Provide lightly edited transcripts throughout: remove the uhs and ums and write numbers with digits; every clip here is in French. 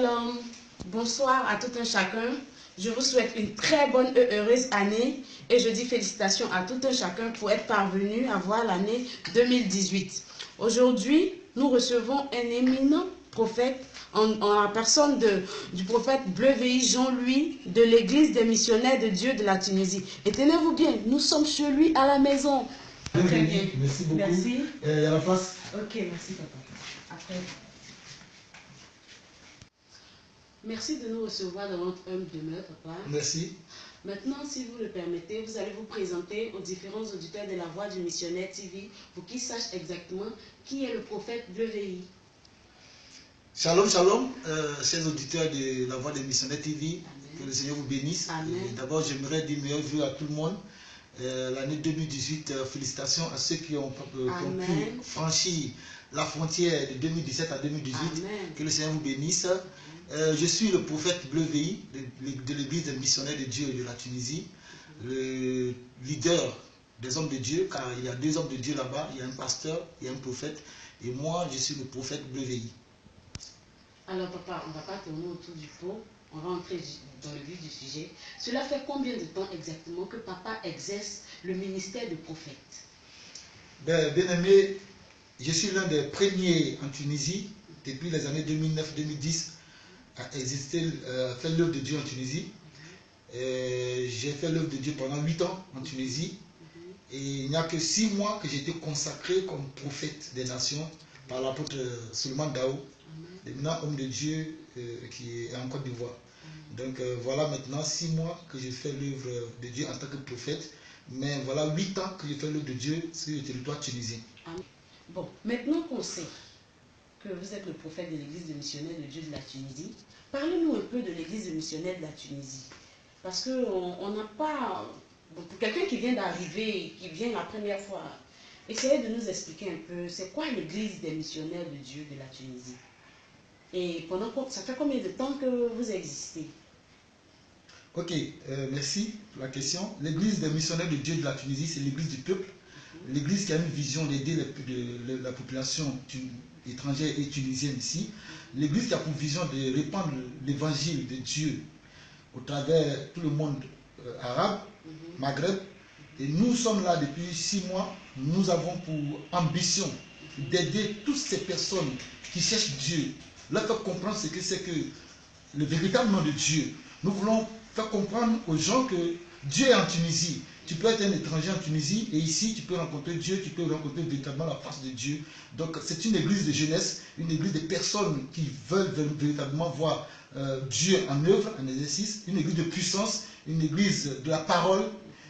Shalom, bonsoir à tout un chacun. Je vous souhaite une très bonne et heureuse année et je dis félicitations à tout un chacun pour être parvenu à voir l'année 2018. Aujourd'hui, nous recevons un éminent prophète en la personne du prophète Bleuveil Jean-Louis de l'église des missionnaires de Dieu de la Tunisie. Et tenez-vous bien, nous sommes chez lui à la maison. Très bien. Merci beaucoup. Merci. Il y a la place. Ok, merci papa. Après. Merci de nous recevoir dans notre humble demeure, papa. Merci. Maintenant, si vous le permettez, vous allez vous présenter aux différents auditeurs de la Voix du Missionnaire TV pour qu'ils sachent exactement qui est le prophète Bleuveil. Shalom, shalom, chers auditeurs de la Voix des Missionnaires TV. Amen. Que le Seigneur vous bénisse. D'abord, j'aimerais dire meilleurs vœux à tout le monde. L'année 2018, félicitations à ceux qui ont pu franchir la frontière de 2017 à 2018. Amen. Que le Seigneur vous bénisse. Je suis le prophète Bleuveil de l'église des missionnaires de Dieu de la Tunisie, le leader des hommes de Dieu, car il y a deux hommes de Dieu là-bas, il y a un pasteur, il y a un prophète, et moi je suis le prophète Bleuveil. Alors papa, on ne va pas tourner autour du pot, on va entrer dans le vif du sujet. Cela fait combien de temps exactement que papa exerce le ministère de prophète? Bien aimé, je suis l'un des premiers en Tunisie, depuis les années 2009-2010, à exister, faire l'œuvre de Dieu en Tunisie. J'ai fait l'œuvre de Dieu pendant 8 ans en Tunisie. Et il n'y a que 6 mois que j'ai été consacré comme prophète des nations par l'apôtre Suleiman Dao, l'éminent homme de Dieu qui est en Côte d'Ivoire. Donc voilà maintenant 6 mois que j'ai fait l'œuvre de Dieu en tant que prophète. Mais voilà 8 ans que j'ai fait l'œuvre de Dieu sur le territoire tunisien. Bon, maintenant qu'on sait que vous êtes le prophète de l'église de missionnaires de Dieu de la Tunisie, parlez-nous un peu de l'église de missionnaires de la Tunisie. Parce qu'on n'a pas... Bon, pour quelqu'un qui vient d'arriver, qui vient la première fois, essayez de nous expliquer un peu, c'est quoi l'église des missionnaires de Dieu de la Tunisie? Et ça fait combien de temps que vous existez? Ok, merci pour la question. L'église des missionnaires de Dieu de la Tunisie, c'est l'église du peuple. L'église qui a une vision d'aider la population étrangère et tunisienne ici. L'église qui a pour vision de répandre l'évangile de Dieu au travers tout le monde arabe, Maghreb. Et nous sommes là depuis 6 mois. Nous avons pour ambition d'aider toutes ces personnes qui cherchent Dieu, leur faire comprendre ce que c'est que le véritable nom de Dieu. Nous voulons faire comprendre aux gens que Dieu est en Tunisie. Tu peux être un étranger en Tunisie et ici tu peux rencontrer Dieu, tu peux rencontrer véritablement la face de Dieu. Donc c'est une église de jeunesse, une église de personnes qui veulent véritablement voir Dieu en œuvre, en exercice, une église de puissance, une église de la parole,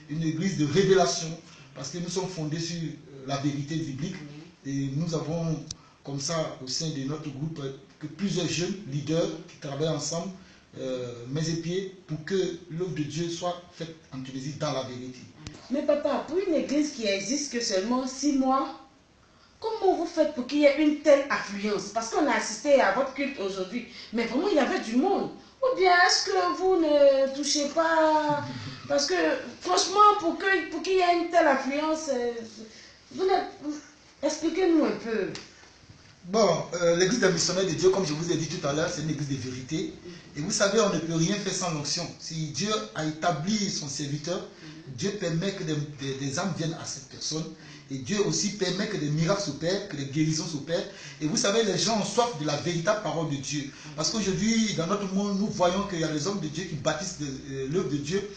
une église de révélation, parce que nous sommes fondés sur la vérité biblique et nous avons comme ça au sein de notre groupe que plusieurs jeunes leaders qui travaillent ensemble, mains et pieds, pour que l'œuvre de Dieu soit faite en Tunisie dans la vérité. Mais papa, pour une église qui existe que seulement 6 mois, comment vous faites pour qu'il y ait une telle affluence? Parce qu'on a assisté à votre culte aujourd'hui, mais vraiment il y avait du monde. Ou bien est-ce que vous ne touchez pas? Parce que franchement, pour qu'il y ait une telle affluence, expliquez-nous un peu. Bon, l'église des missionnaires de Dieu, comme je vous ai dit tout à l'heure, c'est une église de vérité. Et vous savez, on ne peut rien faire sans l'onction. Si Dieu a établi son serviteur, Dieu permet que des âmes viennent à cette personne. Et Dieu aussi permet que des miracles s'opèrent, que des guérisons s'opèrent. Et vous savez, les gens ont soif de la véritable parole de Dieu. Parce qu'aujourd'hui, dans notre monde, nous voyons qu'il y a des hommes de Dieu qui bâtissent l'œuvre de Dieu,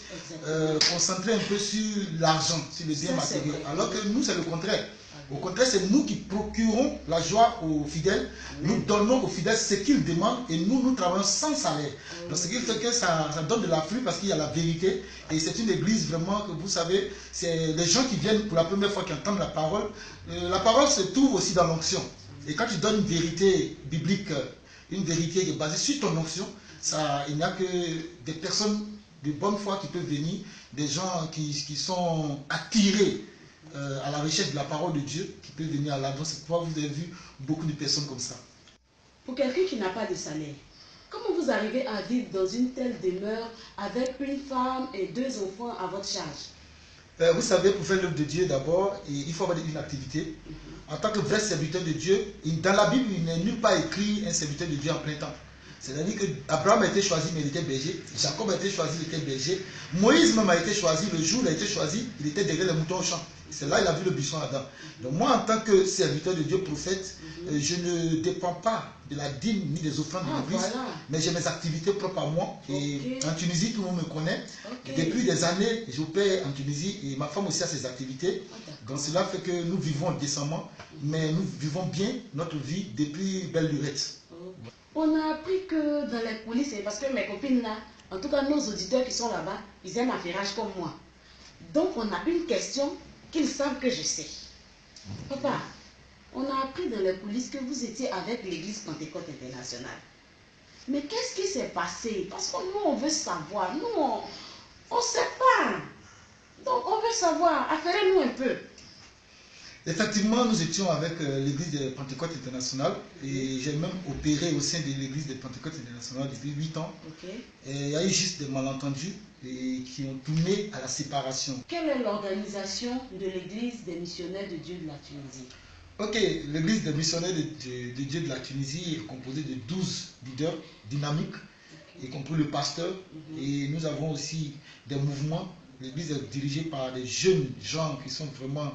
concentrés un peu sur l'argent, sur les biens matériels. Alors que nous, c'est le contraire. Au contraire, c'est nous qui procurons la joie aux fidèles. Nous donnons aux fidèles ce qu'ils demandent et nous travaillons sans salaire. Donc, ce qui fait que ça donne de l'afflux parce qu'il y a la vérité. Et c'est une église vraiment que vous savez, c'est les gens qui viennent pour la première fois qui entendent la parole se trouve aussi dans l'onction. Et quand tu donnes une vérité biblique, une vérité qui est basée sur ton onction, il n'y a que des personnes de bonne foi qui peuvent venir, des gens qui sont attirés à la recherche de la parole de Dieu qui peut venir à l'avance. C'est pourquoi vous avez vu beaucoup de personnes comme ça. Pour quelqu'un qui n'a pas de salaire, comment vous arrivez à vivre dans une telle demeure avec une femme et 2 enfants à votre charge? Vous savez, pour faire l'œuvre de Dieu d'abord, il faut avoir une activité. En tant que vrai serviteur de Dieu, dans la Bible, il n'est nulle part écrit un serviteur de Dieu en plein temps. C'est-à-dire que Abraham a été choisi, mais il était berger. Jacob a été choisi, il était berger. Moïse même a été choisi, le jour où il a été choisi, il était derrière les moutons au champ. C'est là qu'il a vu le buisson Adam. Donc moi, en tant que serviteur de Dieu, prophète, je ne dépends pas de la dîme ni des offrandes de l'église, mais j'ai mes activités propres à moi. Et en Tunisie, tout le monde me connaît. Depuis des années, j'opère en Tunisie et ma femme aussi a ses activités. Donc cela fait que nous vivons décemment, mais nous vivons bien notre vie depuis belle lurette. On a appris que dans les coulisses, parce que mes copines là, en tout cas nos auditeurs qui sont là-bas, ils aiment l'affairage comme moi. Donc on a une question qu'ils savent que je sais. Papa, on a appris dans les coulisses que vous étiez avec l'église Pentecôte Internationale. Mais qu'est-ce qui s'est passé? Parce que nous on veut savoir, nous on ne sait pas. Donc on veut savoir, affairez-nous un peu. Effectivement, nous étions avec l'église de Pentecôte Internationale et j'ai même opéré au sein de l'église de Pentecôte Internationale depuis 8 ans. Et il y a eu juste des malentendus et qui ont tourné à la séparation. Quelle est l'organisation de l'église des missionnaires de Dieu de la Tunisie? Ok, l'église des missionnaires de Dieu de la Tunisie est composée de 12 leaders dynamiques, y compris le pasteur. Et nous avons aussi des mouvements. L'église est dirigée par des jeunes gens qui sont vraiment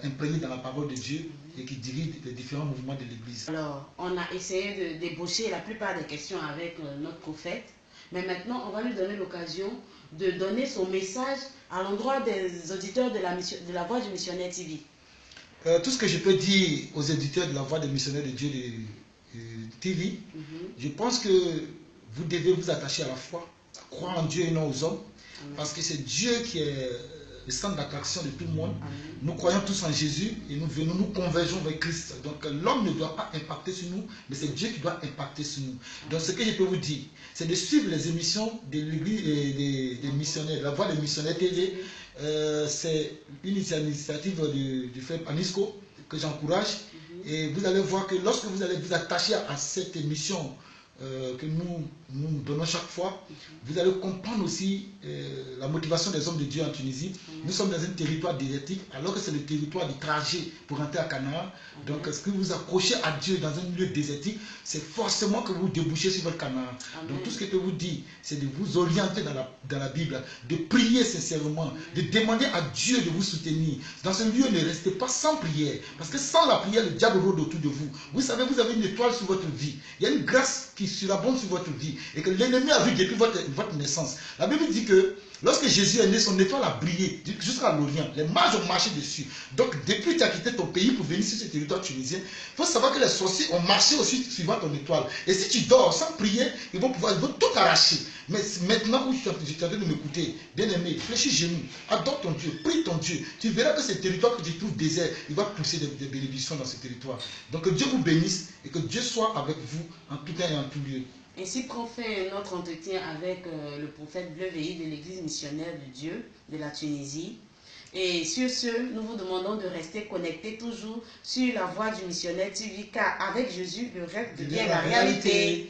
imprégnés dans la parole de Dieu et qui dirigent les différents mouvements de l'église. Alors, on a essayé de débaucher la plupart des questions avec notre prophète, mais maintenant, on va lui donner l'occasion de donner son message à l'endroit des auditeurs de la Voix du Missionnaire TV. Tout ce que je peux dire aux éditeurs de la Voix des missionnaires de Dieu de TV, je pense que vous devez vous attacher à la foi, croire en Dieu et non aux hommes, parce que c'est Dieu qui est le centre d'attraction de tout le monde. Nous croyons tous en Jésus et nous venons, nous convergeons vers Christ. Donc l'homme ne doit pas impacter sur nous, mais c'est Dieu qui doit impacter sur nous. Donc ce que je peux vous dire, c'est de suivre les émissions de l'église des missionnaires, la Voix des missionnaires TV. C'est une initiative du frère Anisco que j'encourage. Et vous allez voir que lorsque vous allez vous attacher à cette émission que nous donnons chaque fois, vous allez comprendre aussi la motivation des hommes de Dieu en Tunisie. Nous sommes dans un territoire désertique, alors que c'est le territoire du trajet pour rentrer à Canaan. Donc, ce que vous accrochez à Dieu dans un milieu désertique, c'est forcément que vous débouchez sur votre Canaan. Donc, tout ce que je peux vous dire, c'est de vous orienter dans la Bible, de prier sincèrement, de demander à Dieu de vous soutenir. Dans ce lieu, ne restez pas sans prière, parce que sans la prière, le diable rôde autour de vous. Vous savez, vous avez une étoile sur votre vie. Il y a une grâce qui surabonde sur votre vie et que l'ennemi a vu depuis votre naissance. La Bible dit que lorsque Jésus est né, son étoile a brillé jusqu'à l'Orient. Les mages ont marché dessus. Donc, depuis que tu as quitté ton pays pour venir sur ce territoire tunisien, il faut savoir que les sorciers ont marché aussi suivant ton étoile. Et si tu dors sans prier, ils vont tout arracher. Mais maintenant où tu es en train de m'écouter, bien aimé, fléchis genoux, adore ton Dieu, prie ton Dieu. Tu verras que ce territoire que tu trouves désert, il va pousser des bénédictions dans ce territoire. Donc, que Dieu vous bénisse et que Dieu soit avec vous en tout temps et en tout lieu. Ainsi prend fin notre entretien avec le prophète Bleu Veilly de l'église missionnaire de Dieu de la Tunisie. Et sur ce, nous vous demandons de rester connectés toujours sur la Voix du Missionnaire TV, car avec Jésus, le rêve devient la réalité.